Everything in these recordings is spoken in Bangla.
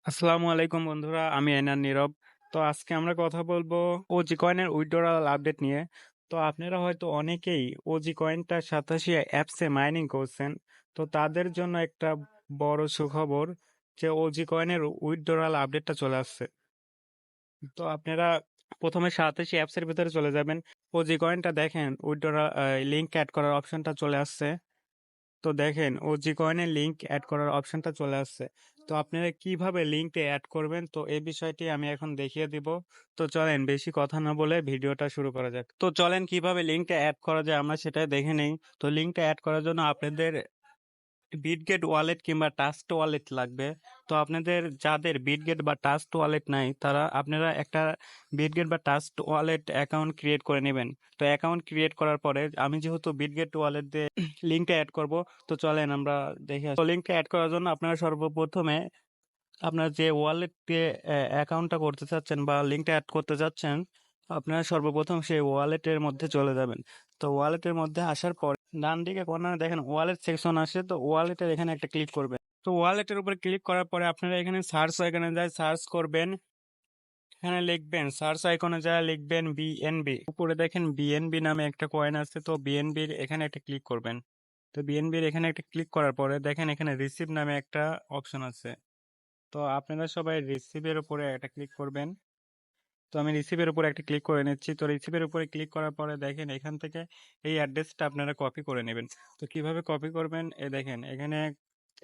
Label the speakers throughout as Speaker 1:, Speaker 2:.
Speaker 1: আসসালামু আলাইকুম বন্ধুরা, আমি এনার নীরব। তো আজকে আমরা কথা বলবো ওজি কয়েনের উইথড্রয়াল আপডেট নিয়ে। তো আপনারা হয়তো অনেকেই ওজি কয়েনটা সাতাশি অ্যাপসে মাইনিং করছেন। তো তাদের জন্য একটা বড় সুখবর যে ওজি কয়েনের উইথড্রয়াল আপডেটটা চলে আসছে। তো আপনারা প্রথমে সাতাশি অ্যাপসের ভিতরে চলে যাবেন। ওজি কয়েনটা দেখেন উইথড্রয়াল লিঙ্ক অ্যাড করার অপশনটা চলে আসছে। তো দেখেন ওজি কয়েনের লিংক অ্যাড করার অপশনটা চলে আসছে। তো আপনারা কিভাবে লিংকটা অ্যাড করবেন তো এই বিষয়টি আমি এখন দেখিয়ে দিব। তো চলেন বেশি কথা না বলে ভিডিওটা শুরু করা যাক। তো চলেন কিভাবে লিংকটা অ্যাড করা যায় আমরা সেটাই দেখে নেই। তো লিংকটা অ্যাড করার জন্য আপনাদের বিটগেট ওয়ালেট কিংবা ট্রাস্ট ওয়ালেট লাগবে। তো আপনাদের যাদের বিটগেট বা ট্রাস্ট ওয়ালেট নাই তারা আপনারা একটা বিটগেট বা ট্রাস্ট ওয়ালেট অ্যাকাউন্ট ক্রিয়েট করে নেবেন। তো অ্যাকাউন্ট ক্রিয়েট করার পরে আমি যেহেতু বিটগেট ওয়ালেট দিয়ে লিঙ্কটা অ্যাড করব, তো চলেন আমরা দেখে আসি। তো লিঙ্কটা অ্যাড করার জন্য আপনারা সর্বপ্রথমে আপনার যে ওয়ালেট দিয়ে অ্যাকাউন্টটা করতে চাচ্ছেন বা লিঙ্কটা অ্যাড করতে চাচ্ছেন, আপনারা সর্বপ্রথম সেই ওয়ালেটের মধ্যে চলে যাবেন। তো ওয়ালেটের মধ্যে আসার পর ডান দিকে কর্নারে দেখেন ওয়ালেট সেকশন আসে, তো ওয়ালেটের এখানে একটা ক্লিক করবেন। তো ওয়ালেটের উপর ক্লিক করার পরে আপনারা এখানে সার্চ আইকনে যায় সার্চ করবেন। এখানে লিখবেন সার্চ আইকনে যা লিখবেন বিএনবি, উপরে দেখেন বিএনবি নামে একটা কয়েন আছে, তো বিএনবির এখানে একটা ক্লিক করবেন। তো বিএনবির এখানে একটা ক্লিক করার পরে দেখেন এখানে রিসিভ নামে একটা অপশন আছে। তো আপনারা সবাই রিসিভের উপরে একটা ক্লিক করবেন। তো আমি রিসিভের উপরে একটা ক্লিক করে নিচ্ছি। তো রিসিভের উপরে ক্লিক করার পরে দেখেন এখান থেকে এই অ্যাড্রেসটা আপনারা কপি করে নেবেন। তো কিভাবে কপি করবেন এ দেখেন এখানে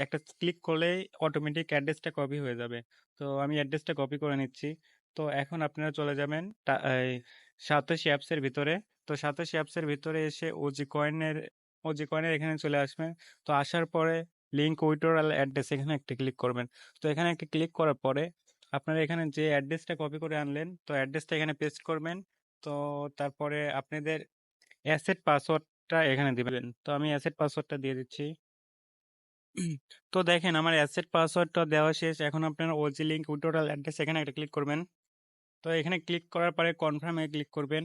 Speaker 1: একটা ক্লিক করলেই অটোমেটিক অ্যাড্রেসটা কপি হয়ে যাবে। তো আমি অ্যাড্রেসটা কপি করে নিচ্ছি। তো এখন আপনারা চলে যাবেন এই সাতোশি অ্যাপসের ভিতরে। তো সাতোশি অ্যাপসের ভিতরে এসে ওজি কয়েনের এখানে চলে আসবেন। তো আসার পরে লিঙ্ক উইথড্রয়াল অ্যাড্রেস এখানে একটা ক্লিক করবেন। তো এখানে একটা ক্লিক করার পরে আপনারা এখানে যে অ্যাড্রেসটা কপি করে আনলেন তো অ্যাড্রেসটা এখানে পেস্ট করবেন। তো তারপরে আপনাদের অ্যাসেট পাসওয়ার্ডটা এখানে দিবেন। তো আমি অ্যাসেট পাসওয়ার্ডটা দিয়ে দিচ্ছি। তো দেখেন আমার অ্যাসেট পাসওয়ার্ডটা দেওয়া শেষ। এখন আপনারা ওজি লিঙ্ক উইথড্রয়াল অ্যাড্রেস এখানে একটা ক্লিক করবেন। তো এখানে ক্লিক করার পরে কনফার্মে ক্লিক করবেন।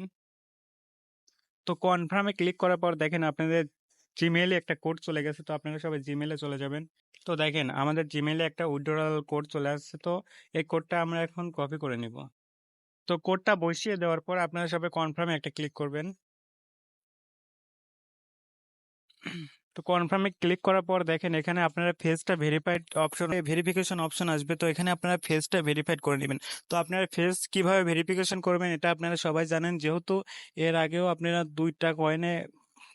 Speaker 1: তো কনফার্মে ক্লিক করার পর দেখেন আপনাদের জিমেইলে একটা কোড চলে গেছে। তো আপনারা সবাই জিমেইলে চলে যাবেন। তো দেখেন আমাদের জিমেইলে একটা উইথড্রয়াল কোড চলে আসছে। তো এই কোডটা আমরা এখন কপি করে নিব। তো কোডটা বসিয়ে দেওয়ার পর আপনারা সবাই কনফার্মে একটা ক্লিক করবেন। তো কনফার্মে ক্লিক করার পর দেখেন এখানে আপনারা ফেসটা ভেরিফাইড অপশন ভেরিফিকেশন অপশন আসবে। তো এখানে আপনারা ফেসটা ভেরিফাইড করে নেবেন। তো আপনারা ফেস কিভাবে ভেরিফিকেশন করবেন এটা আপনারা সবাই জানেন, যেহেতু এর আগেও আপনারা দুইটা কয়েনে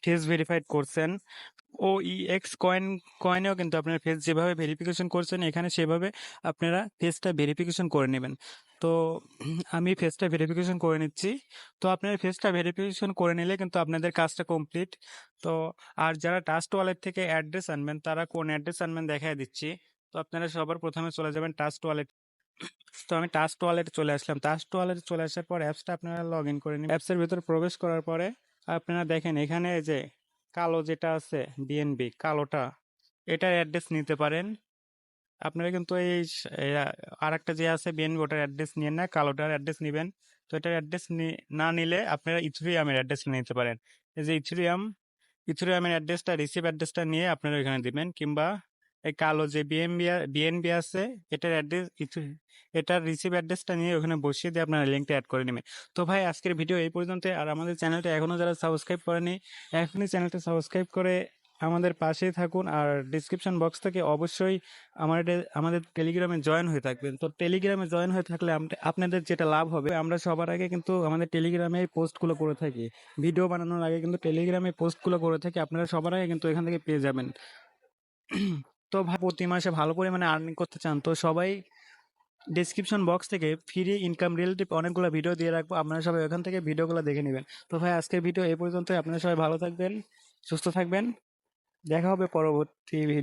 Speaker 1: ফেস ভেরিফাইড করছেন। কয়েনেও কিন্তু আপনার ফেস যেভাবে ভেরিফিকেশন করছেন এখানে সেভাবে আপনারা ফেসটা ভেরিফিকেশন করে নেবেন। তো আমি ফেসটা ভেরিফিকেশন করে নিচ্ছি। তো আপনারা ফেসটা ভেরিফিকেশন করে নিলে কিন্তু আপনাদের কাজটা কমপ্লিট। তো আর যারা ট্রাস্ট ওয়ালেট থেকে অ্যাড্রেস আনবেন তারা কোন অ্যাড্রেস আনবেন দেখায় দিচ্ছি। তো আপনারা সবার প্রথমে চলে যাবেন ট্রাস্ট ওয়ালেট। তো আমি ট্রাস্ট ওয়ালেটে চলে আসলাম। ট্রাস্ট ওয়ালেটে চলে আসার পর অ্যাপসটা আপনারা লগ ইন করে নিন। অ্যাপসের ভিতরে প্রবেশ করার পরে আপনারা দেখেন এখানে যে কালো যেটা আছে বিএনবি কালোটা, এটার অ্যাড্রেস নিতে পারেন। আপনারা কিন্তু এই আর একটা যে আছে বিএনবি ওটার অ্যাড্রেস নিয়ে না, কালোটার অ্যাড্রেস নিবেন। তো এটার অ্যাড্রেস না নিলে আপনারা ইথেরিয়ামের অ্যাড্রেস নিতে পারেন। এই যে ইথেরিয়ামের অ্যাড্রেসটা রিসিভ অ্যাড্রেসটা নিয়ে আপনারা এখানে দিবেন, কিংবা এই কালো যে বিএনবি আছে এটার অ্যাড্রেস এটার রিসিভ অ্যাড্রেসটা নিয়ে ওখানে বসিয়ে দিয়ে আপনারা লিঙ্কটা অ্যাড করে নেবেন। তো ভাই আজকের ভিডিও এই পর্যন্ত। আর আমাদের চ্যানেলটা এখনো যারা সাবস্ক্রাইব করেনি এখনই চ্যানেলটা সাবস্ক্রাইব করে আমাদের পাশেই থাকুন। আর ডিসক্রিপশন বক্স থেকে অবশ্যই আমাদের টেলিগ্রামে জয়েন হয়ে থাকবেন। তো টেলিগ্রামে জয়েন হয়ে থাকলে আপনাদের যেটা লাভ হবে, আমরা সবার আগে কিন্তু আমাদের টেলিগ্রামে পোস্টগুলো করে থাকি। ভিডিও বানানোর আগে কিন্তু টেলিগ্রামে পোস্টগুলো করে থাকি, আপনারা সবার আগে কিন্তু এখান থেকে পেয়ে যাবেন। তো ভাই প্রতি মাসে ভালো পরিমাণে আর্নিং করতে চান তো সবাই ডিসক্রিপশন বক্স থেকে ফ্রি ইনকাম রিলেটিভ অনেকগুলো ভিডিও দিয়ে রাখবো, আপনারা সবাই ওখান থেকে ভিডিওগুলো দেখে নেবেন। তো ভাই আজকের ভিডিও এই পর্যন্তই। আপনারা সবাই ভালো থাকবেন, সুস্থ থাকবেন। দেখা হবে পরবর্তী ভিডিও।